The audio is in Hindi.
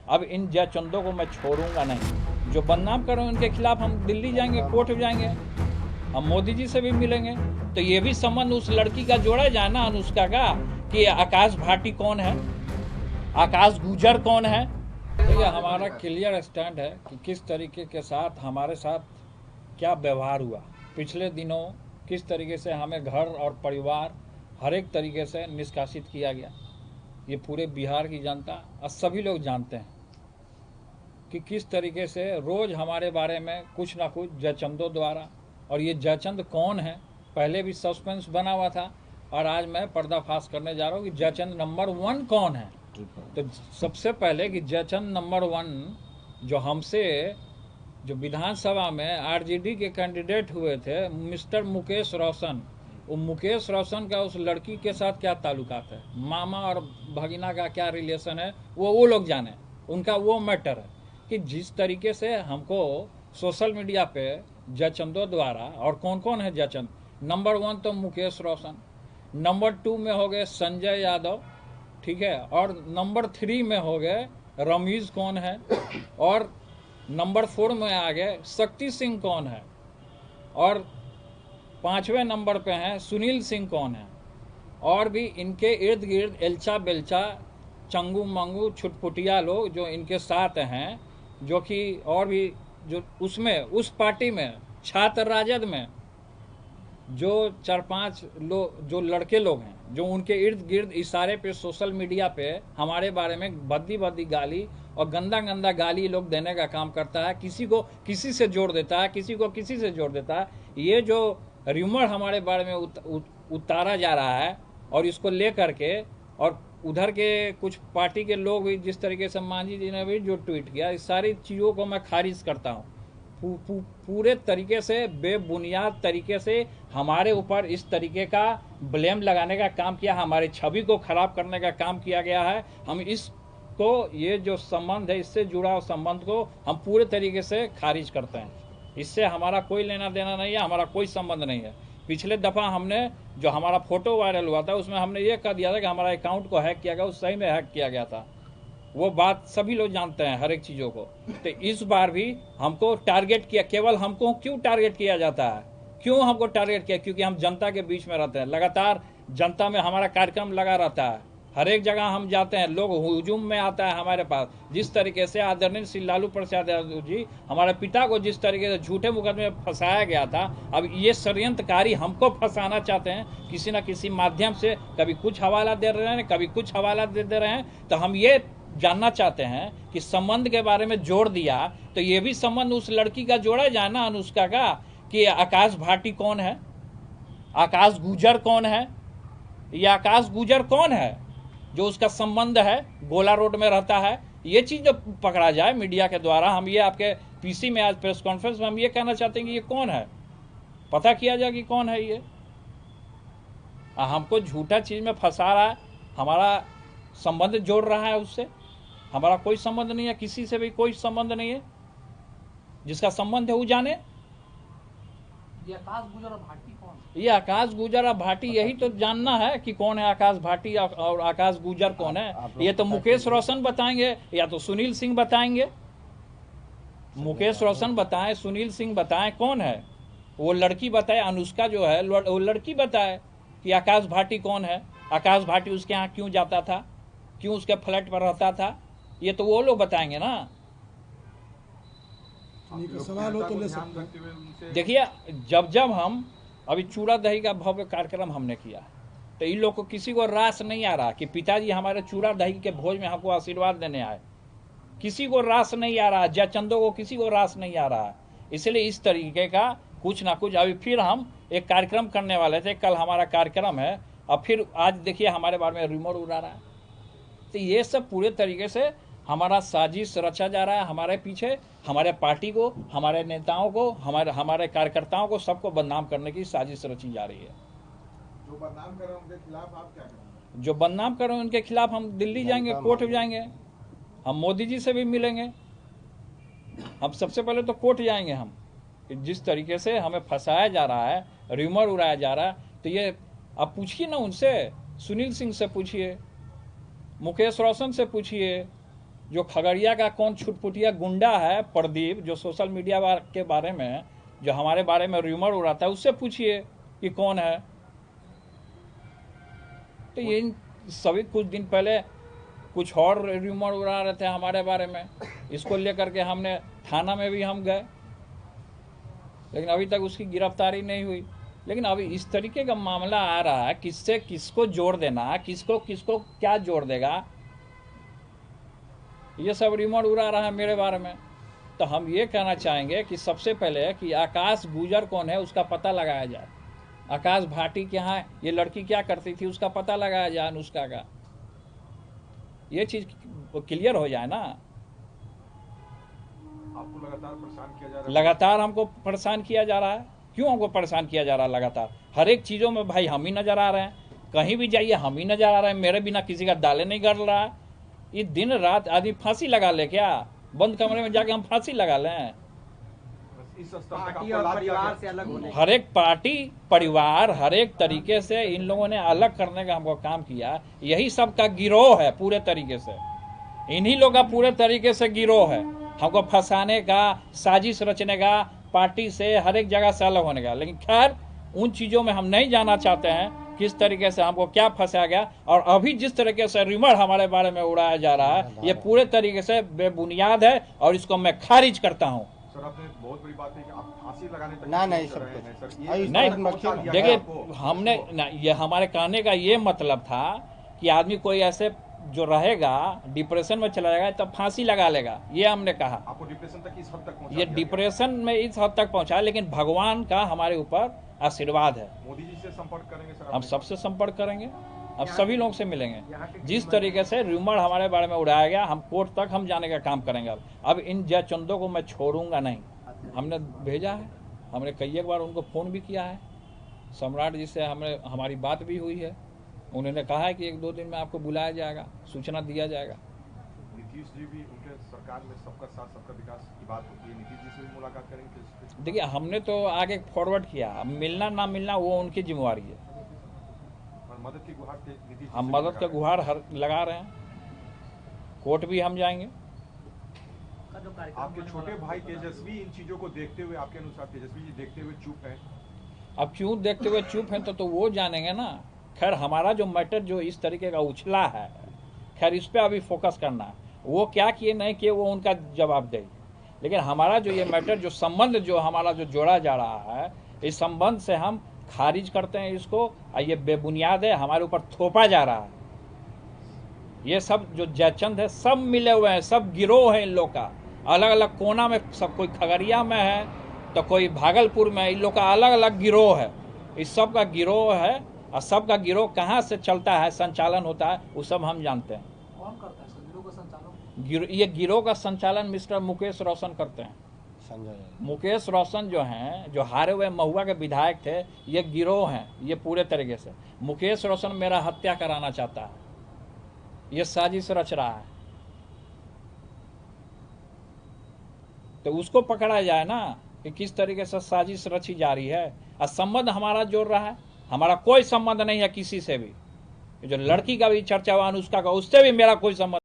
अब इन जयचंदों को मैं छोड़ूंगा नहीं। जो बदनाम कर रहे हैं उनके खिलाफ हम दिल्ली जाएंगे, कोर्ट जाएंगे, हम मोदी जी से भी मिलेंगे। तो ये भी संबंध उस लड़की का जोड़ा जाए ना, अनुष्का का, कि आकाश भाटी कौन है, आकाश गुजर कौन है। देखिए, हमारा क्लियर स्टैंड है कि किस तरीके के साथ हमारे साथ क्या व्यवहार हुआ पिछले दिनों, किस तरीके से हमें घर और परिवार हर एक तरीके से निष्कासित किया गया। ये पूरे बिहार की जनता और सभी लोग जानते हैं कि किस तरीके से रोज़ हमारे बारे में कुछ ना कुछ जयचंदों द्वारा, और ये जयचंद कौन है पहले भी सस्पेंस बना हुआ था, और आज मैं पर्दाफाश करने जा रहा हूँ कि जयचंद नंबर 1 कौन है। तो सबसे पहले कि जयचंद नंबर 1 जो हमसे, जो विधानसभा में आरजेडी के कैंडिडेट हुए थे, मिस्टर मुकेश रोशन, वो मुकेश रोशन का उस लड़की के साथ क्या ताल्लुकात है, मामा और भगिना का क्या रिलेशन है, वो लोग जाने, उनका वो मैटर है। कि जिस तरीके से हमको सोशल मीडिया पे जयचंदों द्वारा, और कौन कौन है जयचंद, नंबर 1 तो मुकेश रोशन, नंबर 2 में हो गए संजय यादव, ठीक है, और नंबर 3 में हो गए रमीज कौन है, और नंबर 4 में आ गए शक्ति सिंह कौन है, और 5वें नंबर पे हैं सुनील सिंह कौन है, और भी इनके इर्द गिर्द एल्चा बेल्चा चंगू मंगू छुटपुटिया लोग जो इनके साथ हैं, जो कि और भी जो उसमें उस पार्टी में छात्र राजद में जो 4-5 लोग, जो लड़के लोग हैं, जो उनके इर्द गिर्द इशारे पे सोशल मीडिया पे हमारे बारे में भद्दी गाली और गंदा गंदा गाली लोग देने का काम करता है, किसी को किसी से जोड़ देता है, किसी को किसी से जोड़ देता है। ये जो र्यूमर हमारे बारे में उतारा जा रहा है, और इसको ले करके, और उधर के कुछ पार्टी के लोग भी, जिस तरीके से मांझी जी ने भी जो ट्वीट किया, इस सारी चीज़ों को मैं खारिज करता हूँ। पूरे तरीके से बेबुनियाद तरीके से हमारे ऊपर इस तरीके का ब्लेम लगाने का काम किया, हमारी छवि को खराब करने का काम किया गया है। हम इसको, ये जो संबंध है, इससे जुड़ा हुआ संबंध को हम पूरे तरीके से खारिज करते हैं। इससे हमारा कोई लेना देना नहीं है, हमारा कोई संबंध नहीं है। पिछले दफ़ा हमने जो हमारा फोटो वायरल हुआ था, उसमें हमने ये कह दिया था कि हमारा अकाउंट को हैक किया गया, उस सही में हैक किया गया था। वो बात सभी लोग जानते हैं, हर एक चीज़ों को। तो इस बार भी हमको टारगेट किया, केवल हमको क्यों टारगेट किया जाता है, क्यों हमको टारगेट किया? क्योंकि हम जनता के बीच में रहते हैं, लगातार जनता में हमारा कार्यक्रम लगा रहता है, हर एक जगह हम जाते हैं, लोग हुजूम में आता है हमारे पास। जिस तरीके से आदरणीय श्री लालू प्रसाद यादव जी, हमारे पिता को जिस तरीके से झूठे मुकदमे में फंसाया गया था, अब ये षड्यंत्रकारी हमको फंसाना चाहते हैं किसी न किसी माध्यम से। कभी कुछ हवाला दे रहे हैं, कभी कुछ हवाला दे रहे हैं। तो हम ये जानना चाहते हैं कि संबंध के बारे में जोड़ दिया, तो ये भी संबंध उस लड़की का जोड़ा जाए ना, अनुष्का का, कि आकाश भाटी कौन है, आकाश गुजर कौन है। ये आकाश गुजर कौन है जो उसका संबंध है, गोला रोड में रहता है। ये चीज जो पकड़ा जाए मीडिया के द्वारा, हम ये आपके पीसी में आज प्रेस कॉन्फ्रेंस में हम ये कहना चाहते हैं कि ये कौन है, पता किया जाए कि कौन है ये। हमको झूठा चीज में फंसा रहा है, हमारा संबंध जोड़ रहा है उससे। हमारा कोई संबंध नहीं है, किसी से भी कोई संबंध नहीं है। जिसका संबंध है वो जाने। ये आकाश गुजर और भाटी कौन? ये आकाश गुजर और भाटी, यही तो जानना है कि कौन है आकाश भाटी और आकाश गुजर कौन है। ये तो मुकेश रोशन बताएंगे या तो सुनील सिंह बताएंगे। मुकेश रोशन बताएं, सुनील सिंह बताएं, कौन है वो लड़की बताए, अनुष्का जो है वो लड़की बताए कि आकाश भाटी कौन है। आकाश भाटी उसके यहाँ क्यों जाता था, क्यों उसके फ्लैट पर रहता था, ये तो वो लोग बताएंगे ना। सवाल हो तो ले सकते हैं। देखिए, जब हम अभी चूड़ा दही का भव्य कार्यक्रम हमने किया, तो इन लोग को किसी को रास नहीं आ रहा कि पिताजी हमारे चूड़ा दही के भोज में हमको आशीर्वाद देने आए। किसी को रास नहीं आ रहा, जयचंदों को किसी को रास नहीं आ रहा। इसलिए इस तरीके का कुछ ना कुछ, अभी फिर हम एक कार्यक्रम करने वाले थे, कल हमारा कार्यक्रम है, और फिर आज देखिए हमारे बारे में रूमर उड़ा रहा है। तो ये सब पूरे तरीके से हमारा साजिश रचा जा रहा है, हमारे पीछे हमारे पार्टी को, हमारे नेताओं को, हमारे कार्यकर्ताओं को, सबको बदनाम करने की साजिश रची जा रही है। जो बदनाम कर रहे हैं उनके खिलाफ आप क्या करेंगे? जो बदनाम कर रहे हैं उनके खिलाफ हम दिल्ली जाएंगे, कोर्ट जाएंगे, हम मोदी जी से भी मिलेंगे। हम सबसे पहले तो कोर्ट जाएंगे हम, जिस तरीके से हमें फंसाया जा रहा है, र्यूमर उड़ाया जा रहा है। तो ये आप पूछिए ना उनसे, सुनील सिंह से पूछिए, मुकेश रोशन से पूछिए, जो खगड़िया का कौन छुटपुटिया गुंडा है प्रदीप, जो सोशल मीडिया के बारे में, जो हमारे बारे में र्यूमर उड़ाता है, उससे पूछिए कि कौन है। तो ये सभी कुछ दिन पहले कुछ और र्यूमर उड़ा रहे थे हमारे बारे में, इसको लेकर के हमने थाना में भी हम गए, लेकिन अभी तक उसकी गिरफ्तारी नहीं हुई। लेकिन अभी इस तरीके का मामला आ रहा है, किससे किसको जोड़ देना, किसको किसको क्या जोड़ देगा, ये सब र्यूमर उड़ा रहा है मेरे बारे में। तो हम ये कहना चाहेंगे कि सबसे पहले कि आकाश गुजर कौन है उसका पता लगाया जाए। आकाश भाटी के यहाँ ये लड़की क्या करती थी उसका पता लगाया जाए, अनुष्का का, ये चीज क्लियर हो जाए ना। आपको लगातार परेशान किया जा रहा है? लगातार हमको परेशान किया जा रहा है। क्यों हमको परेशान किया जा रहा है? लगातार हर एक चीज़ों में भाई हम ही नजर आ रहे हैं, कहीं भी जाइए हम ही नजर आ रहे हैं, मेरे बिना किसी का दाले नहीं गड़ रहा है। ये दिन रात आदमी फांसी लगा ले क्या? बंद कमरे में जाके हम फांसी लगा लें? इस स्तर तक पार्टी आपको और ला दिया परिवार गया? से अलग होने हर एक पार्टी परिवार हर एक तरीके से इन लोगों ने अलग करने का हमको काम किया। यही सब का गिरोह है पूरे तरीके से, इन्हीं लोग का पूरे तरीके से गिरोह है, हमको फंसाने का, साजिश रचने का, पार्टी से हर एक जगह से अलग होने का। लेकिन खैर उन चीज़ों में हम नहीं जाना चाहते हैं किस तरीके से हमको क्या फंसाया गया। और अभी जिस तरीके से र्यूमर हमारे बारे में उड़ाया जा रहा है ये पूरे तरीके से बेबुनियाद है और इसको मैं खारिज करता हूँ। सर आपने बहुत बड़ी बात है कि आप फांसी लगाने तक ना, नहीं, सोच सब रहे हैं, कुछ। सर। अरे, ये नहीं, तक पहुंचा दिया गया देखिए आपको। हमने ये हमारे कहने का ये मतलब था कि आदमी कोई ऐसे जो रहेगा डिप्रेशन में चला जाएगा तब फांसी लगा लेगा, ये हमने कहा। आपको डिप्रेशन तक इस हद तक पहुंचा ये दिया डिप्रेशन में इस हद तक पहुंचा, लेकिन भगवान का हमारे ऊपर आशीर्वाद है। गया। मोदी जी से संपर्क करेंगे सर? हम आपने? सबसे संपर्क करेंगे, हम सभी लोगों से मिलेंगे। यहाँ के जिस तरीके से र्यूमर हमारे बारे में उड़ाया गया हम कोर्ट तक हम जाने का काम करेंगे। अब इन जयचंदों को मैं छोड़ूंगा नहीं। हमने भेजा है, हमने कई एक बार उनको फ़ोन भी किया है, सम्राट जी से हमारी बात भी हुई है। उन्होंने कहा है कि 1-2 दिन में आपको बुलाया जाएगा, सूचना दिया जाएगा। नीतीश जी भी उनके सरकार में सबका साथ सबका विकास की बात होती है, नीतीश जी से भी मुलाकात करेंगे इस पे? देखिए हमने तो आगे फॉरवर्ड किया, अब मिलना ना मिलना वो उनकी जिम्मेवारी है। और मदद की गुहार नीतीश जी हम से मदद लगा का रहे हैं। गुहार लगा रहे हैं, कोर्ट भी हम जाएंगे। का जो कार्यक्रम आपके होने छोटे वाला भाई है, तेजस्वी इन चीजों को देखते हुए, आपके अनुसार तेजस्वी जी देखते हुए चुप है? अब क्यों देखते हुए चुप हैं तो वो जानेंगे ना। खैर हमारा जो मैटर जो इस तरीके का उछला है, खैर इस पे अभी फोकस करना है, वो क्या किए नहीं किए वो उनका जवाब दे। लेकिन हमारा जो ये मैटर जो संबंध जो हमारा जो जोड़ा जा रहा है, इस संबंध से हम खारिज करते हैं इसको। और ये बेबुनियाद है, हमारे ऊपर थोपा जा रहा है। ये सब जो जयचंद है सब मिले हुए हैं, सब गिरोह है इन लोग का, अलग अलग कोना में, सब कोई खगड़िया में है तो कोई भागलपुर में, इन लोग का अलग अलग गिरोह है। इस सब का गिरोह है और सबका गिरोह कहाँ से चलता है, संचालन होता है, वो सब हम जानते हैं। कौन करता है सर गिरोह का संचालन? ये गिरोह का संचालन मिस्टर मुकेश रोशन करते हैं। मुकेश रोशन जो हैं, जो हारे हुए महुआ के विधायक थे, ये गिरोह हैं ये पूरे तरीके से। मुकेश रोशन मेरा हत्या कराना चाहता है, ये साजिश रच रहा है, तो उसको पकड़ा जाए ना कि किस तरीके से साजिश रची जा रही है। और संबंध हमारा जोड़ रहा है, हमारा कोई संबंध नहीं है किसी से भी। जो लड़की का भी चर्चा हुआ अनुष्का का, उससे भी मेरा कोई संबंध